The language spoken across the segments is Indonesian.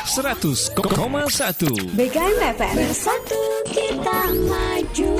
100,1 BKM FM Bersatu Kita Maju.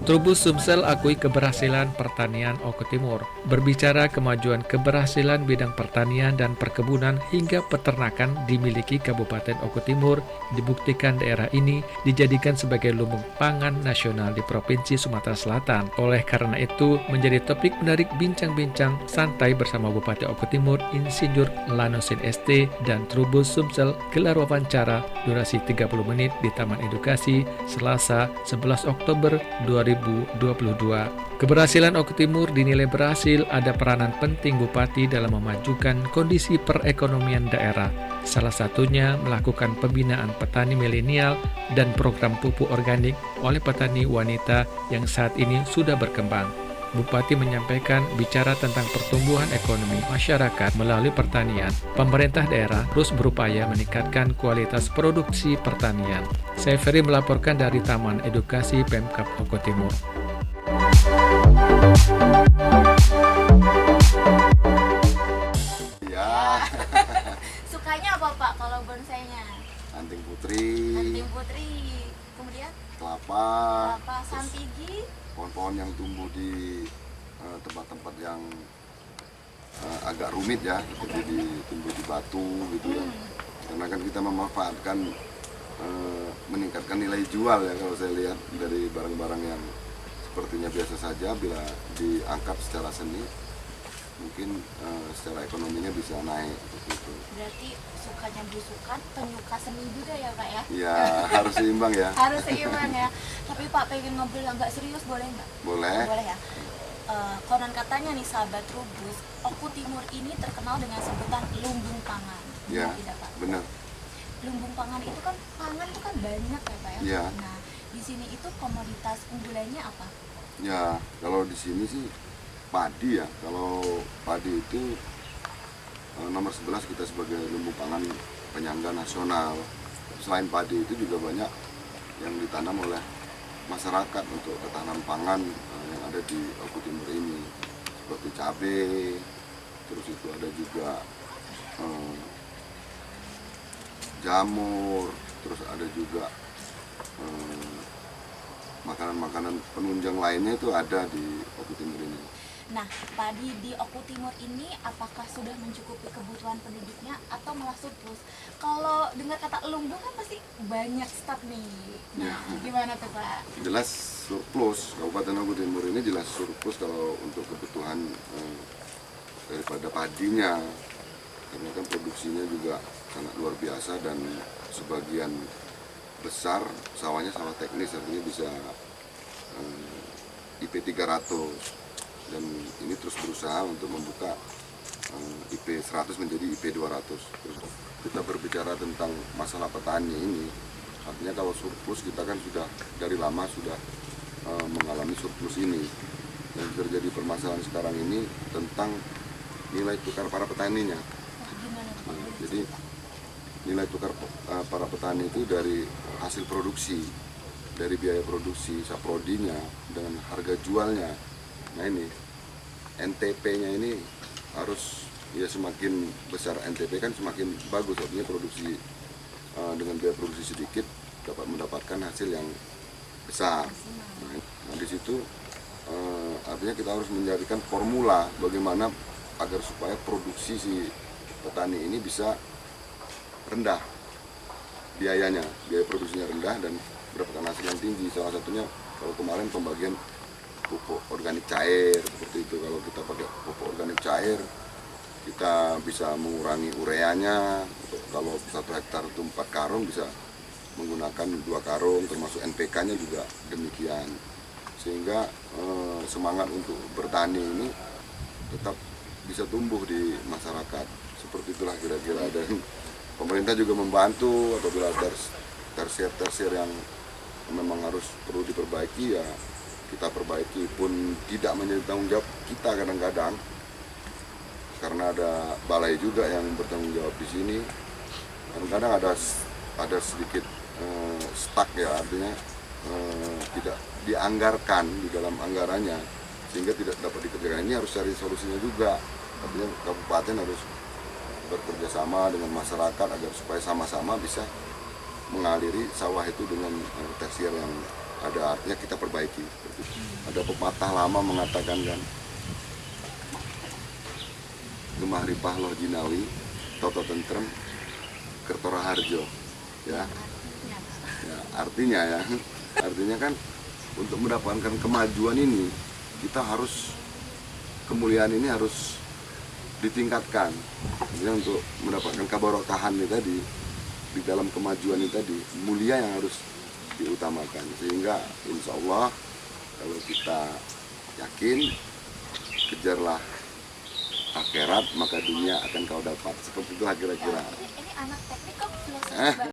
Trubus Sumsel akui keberhasilan pertanian Oku Timur. Berbicara kemajuan keberhasilan bidang pertanian dan perkebunan hingga peternakan dimiliki Kabupaten Oku Timur, dibuktikan daerah ini dijadikan sebagai lumbung pangan nasional di Provinsi Sumatera Selatan. Oleh karena itu, menjadi topik menarik bincang-bincang santai bersama Bupati Oku Timur, Insinyur Lanosin ST, dan Trubus Sumsel gelar wawancara durasi 30 menit di Taman Edukasi, Selasa 11 Oktober 2022. Keberhasilan Oku Timur dinilai berhasil ada peranan penting Bupati dalam memajukan kondisi perekonomian daerah. Salah satunya melakukan pembinaan petani milenial dan program pupuk organik oleh petani wanita yang saat ini sudah berkembang. Bupati menyampaikan bicara tentang pertumbuhan ekonomi masyarakat melalui pertanian. Pemerintah daerah terus berupaya meningkatkan kualitas produksi pertanian. Saya Ferry melaporkan dari Taman Edukasi Pemkab Oku Timur. Ya. Sukanya apa Pak kalau bonsainya? Anting putri. Anting putri. Kemudian Kelapa. Sampigi. Pohon-pohon yang tumbuh di tempat-tempat yang agak rumit ya, seperti tumbuh di batu gitu ya. Karena kan kita memanfaatkan meningkatkan nilai jual ya, kalau saya lihat dari barang-barang yang sepertinya biasa saja, bila diangkat secara seni mungkin secara ekonominya bisa naik gitu. Berarti sukanya belusukan, penyuka seni juga ya Pak ya? Ya harus seimbang ya. Harus seimbang ya. Tapi Pak pengen ngobrol agak serius boleh nggak? Boleh. Boleh ya. Konon katanya nih sahabat Trubus, Oku Timur ini terkenal dengan sebutan lumbung pangan. Ya, tidak Pak? benar. Lumbung pangan itu kan pangan itu kan banyak ya Pak ya? Ya. Nah di sini itu komoditas unggulannya apa? Ya kalau di sini sih padi ya. Kalau padi itu nomor 11 kita sebagai lumbung pangan penyangga nasional. Selain padi itu juga banyak yang ditanam oleh masyarakat untuk ketahanan pangan yang ada di Oku Timur ini, seperti cabai, terus itu ada juga jamur, terus ada juga makanan-makanan penunjang lainnya itu ada di Oku Timur ini. Nah, padi di Oku Timur ini apakah sudah mencukupi kebutuhan penduduknya atau malah surplus? Kalau dengar kata lumbung kan pasti banyak stok nih. Nah, gimana tuh Pak? Jelas surplus, Kabupaten Oku Timur ini jelas surplus kalau untuk kebutuhan daripada padinya. Karena kan produksinya juga sangat luar biasa dan sebagian besar sawahnya sawah teknis, artinya bisa IP 300. Dan ini terus berusaha untuk membuka IP 100 menjadi IP 200. Terus kita berbicara tentang masalah petani ini, artinya kalau surplus kita kan sudah dari lama sudah mengalami surplus ini. Yang terjadi permasalahan sekarang ini tentang nilai tukar para petaninya. Jadi nilai tukar para petani itu dari hasil produksi, dari biaya produksi, saprodinya, dengan harga jualnya. Nah ini NTP-nya ini harus ya semakin besar NTP kan semakin bagus, artinya produksi dengan biaya produksi sedikit dapat mendapatkan hasil yang besar. Nah di situ artinya kita harus menjadikan formula bagaimana agar supaya produksi si petani ini bisa rendah biayanya, biaya produksinya rendah dan mendapatkan hasil yang tinggi. Salah satunya kalau kemarin pembagian pupuk organik cair seperti itu. Kalau kita pakai pupuk organik cair kita bisa mengurangi ureanya. Kalau 1 hektar itu 4 karung bisa menggunakan 2 karung, termasuk NPK-nya juga demikian. Sehingga semangat untuk bertani ini tetap bisa tumbuh di masyarakat. Seperti itulah kira-kira. Dan pemerintah juga membantu apabila tersier yang memang harus perlu diperbaiki ya kita perbaiki, pun tidak menjadi tanggung jawab kita kadang-kadang karena ada balai juga yang bertanggung jawab di sini. Kadang-kadang ada sedikit stuck ya, artinya tidak dianggarkan di dalam anggarannya sehingga tidak dapat dikerjakan. Ini harus cari solusinya juga, artinya kabupaten harus bekerja bersama dengan masyarakat agar supaya sama-sama bisa mengaliri sawah itu dengan tersier yang ada, artinya kita perbaiki. Ada pepatah lama mengatakan kan, gemah ripah loh jinawi, toto tentrem, kertora harjo, ya. Ya, artinya kan untuk mendapatkan kemajuan ini kita harus, kemuliaan ini harus ditingkatkan. Artinya untuk mendapatkan kabarokahan ini tadi, di dalam kemajuan ini tadi, mulia yang harus diutamakan. Sehingga insya Allah kalau kita yakin, kejarlah akhirat maka dunia akan kau dapat. Seperti itulah kira-kira. Ini anak teknik kok filosofi banget.